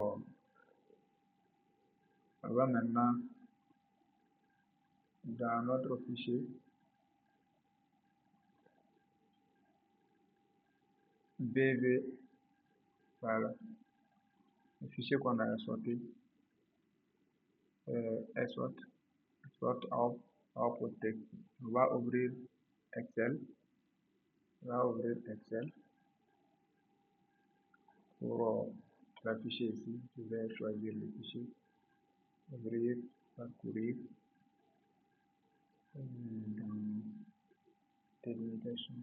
On va maintenant dans notre fichier BV, voilà, le fichier qu'on a sorti, export output text. On va ouvrir Excel, pour l'afficher ici. Je vais choisir le fichier, ouvrir, parcourir, dans délimitation.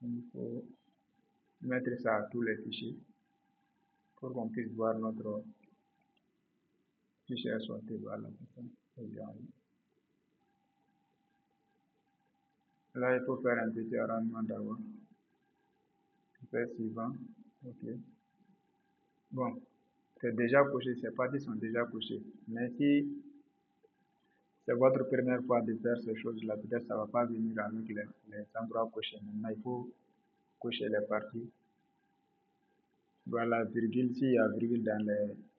Il faut mettre ça à tous les fichiers pour qu'on puisse voir notre fichier sorti. Voilà, là, il faut faire un petit arrangement d'abord. Faire suivant. Ok. Bon, c'est déjà coché, ces parties sont déjà cochées. Mais si c'est votre première fois de faire ces choses-là, peut-être ça ne va pas venir avec les endroits cochés. Maintenant, il faut cocher les parties. Voilà, virgule, s'il y a virgule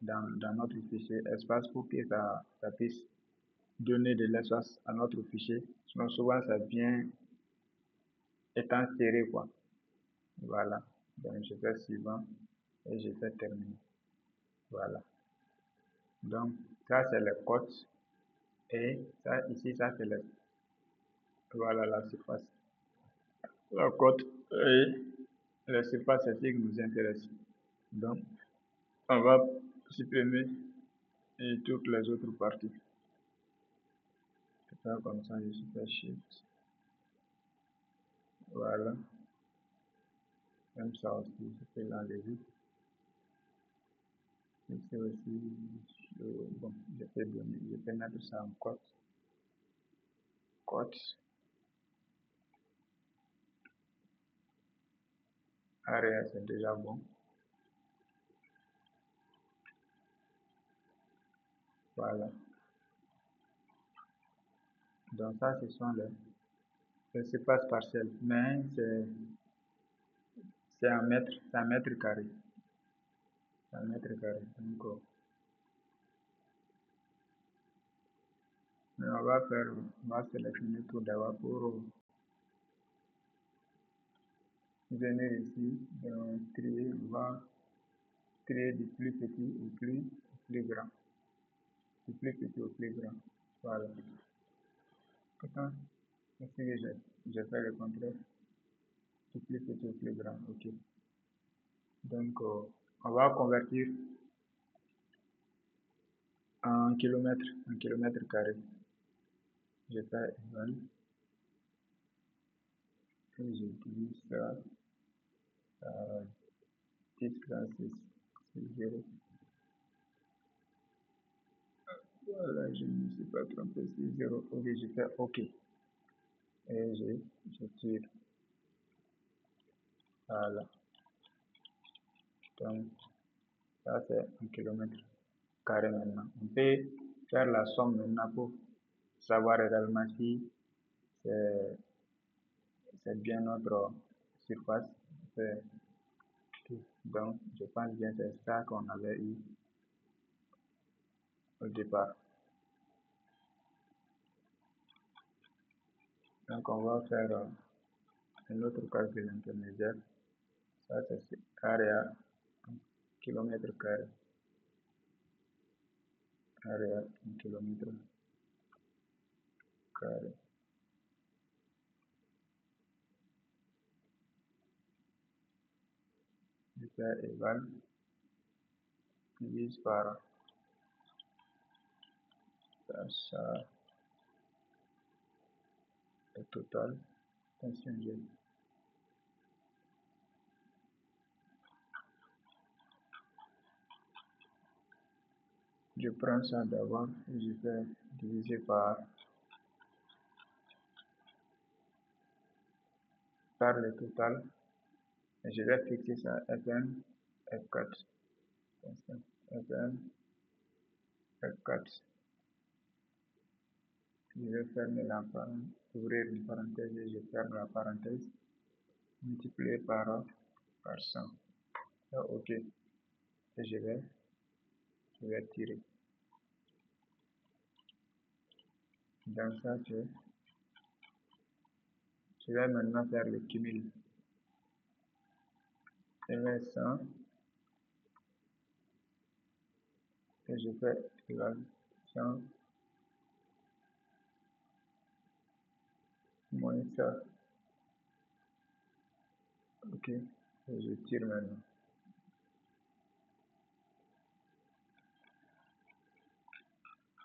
dans notre fichier, espace pour que ça puisse donner de l'espace à notre fichier. Sinon, souvent, ça vient étant serré, quoi. Voilà. Donc, je fais suivant et je fais terminer. Voilà. Donc, ça, c'est les cotes. Et ça, ici, ça, c'est voilà, la surface. La cote et la surface, c'est ce qui nous intéresse. Donc, on va supprimer toutes les autres parties. Ça, comme ça, je fais Shift. Voilà. Même ça aussi, je peux l'enlever. Ici aussi, bon, je peux mettre ça en cote. Cote. Area, c'est déjà bon. Voilà. Donc ça, ce sont les surfaces partielles. Mais c'est un mètre carré. C'est un mètre carré. Donc, on va sélectionner tout d'abord pour venir ici, trier, on va trier du plus petit au plus grand. Du plus petit au plus grand. Voilà. Pourtant, ici, j'ai fait le contraire. Du plus petit au plus grand. Ok. Donc, on va convertir en kilomètre carré. Je fais égal. Et je divise ça par 10,6. C'est 0. Voilà, je ne me suis pas trompé, c'est 0. Ok, je fais OK. Et je tire. Voilà. Donc, ça c'est un kilomètre carré maintenant. On peut faire la somme maintenant pour savoir réellement si c'est bien notre surface. Donc, je pense bien que c'est ça qu'on avait eu au départ. Donc, on va faire un autre calcul intermédiaire. Ça, c'est area kilomètre carré. Area kilomètre carré. Je fais égal, divise par ça, le total. Attention, je prends ça d'avant et je fais diviser par le total. Et je vais fixer ça Fn F4. Fn F4. Je vais fermer la parenthèse, ouvrir une parenthèse et je ferme la parenthèse. Multiplier par 100. OK. et je vais tirer. Dans ça, je vais maintenant faire le cumul. Je mets 100 et je fais égal 100 moins ça. Ok, et je tire maintenant.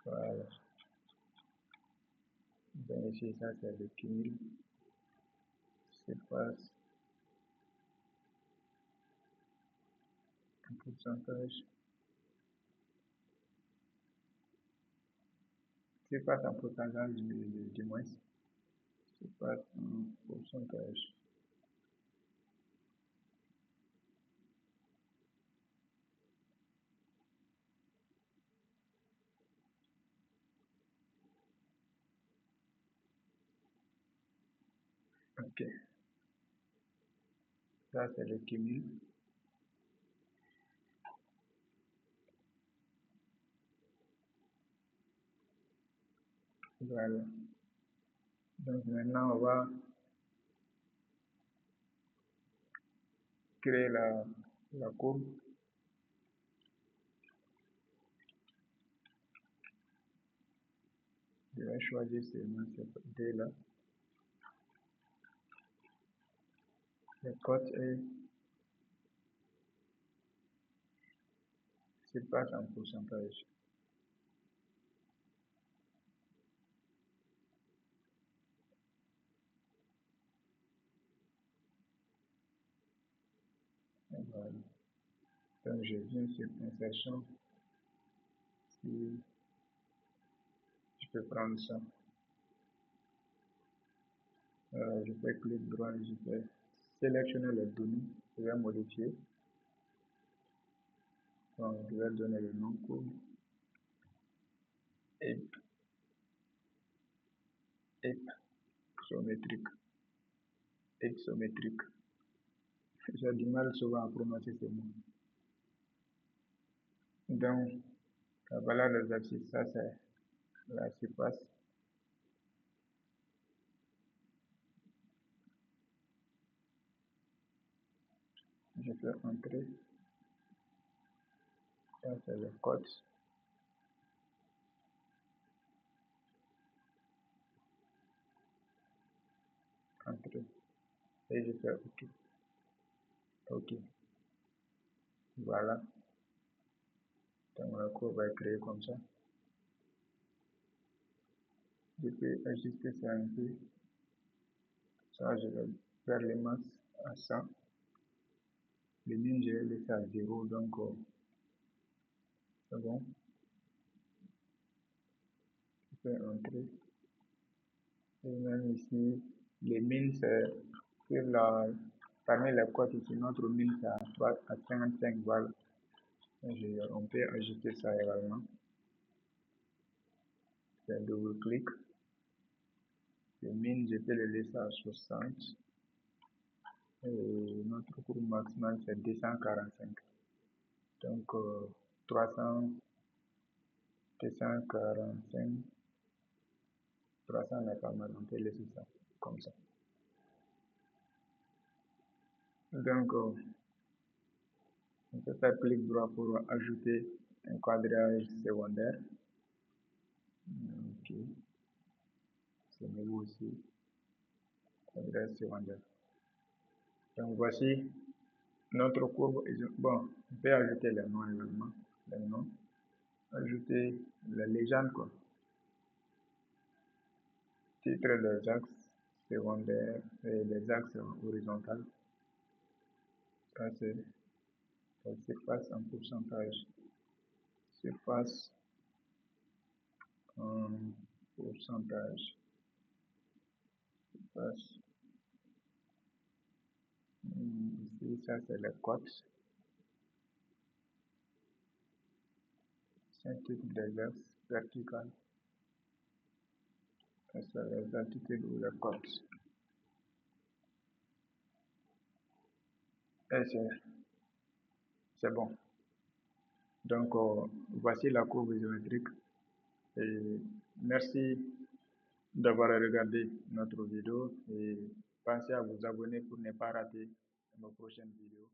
Voilà. Donc ici, ça c'est le cumul. Surface, un pourcentage. Surface en pourcentage du moins. Surface en pourcentage. Ok, ça c'est le cumul. Voilà. Donc maintenant, on va créer la courbe. Je vais choisir seulement cette D-là. Le code est surface en pourcentage. Et voilà. Donc je viens sur insertion. Si je peux prendre ça. Je fais clic droit et je fais sélectionner les données. Je vais modifier. Donc je vais donner le nom courbe. Isométrique. Isométrique. J'ai du mal souvent à prononcer ces mots. Donc, voilà l'exercice. Ça, c'est la surface. Je fais entrer. Ça, c'est le code. Entrer. Et je fais OK. OK. Voilà. Donc, la courbe va être créée comme ça. Je peux ajuster ça un peu. Ça, je vais faire les masses à 100. Le min, je vais laisser à 0. Donc, c'est bon. Je fais entrer. Et même ici, les min, c'est sur parmi les codes ici, notre min, c'est à 55. Voilà. On peut ajuster ça également. C'est un double clic. Le min, je peux le laisser à 60. Et notre courbe maximale, c'est 245. Donc, 300, 245, 300 n'est pas mal. On peut laisser ça comme ça. Donc, on peut faire clic droit pour ajouter un quadrage secondaire. Ok. C'est nouveau aussi. Quadrage secondaire. Donc, voici notre courbe. Bon, on peut ajouter les noms également. Les noms. Ajouter les légendes, quoi. Titre des axes secondaires et les axes horizontaux. Ça, c'est la surface en pourcentage. Surface en pourcentage. Surface. Ici, ça, c'est les cotes. C'est un type des axes verticales. Ça, c'est les altitudes ou les cotes. Et c'est bon. Donc, voici la courbe géométrique. Et merci d'avoir regardé notre vidéo et pensez à vous abonner pour ne pas rater nos prochaines vidéos.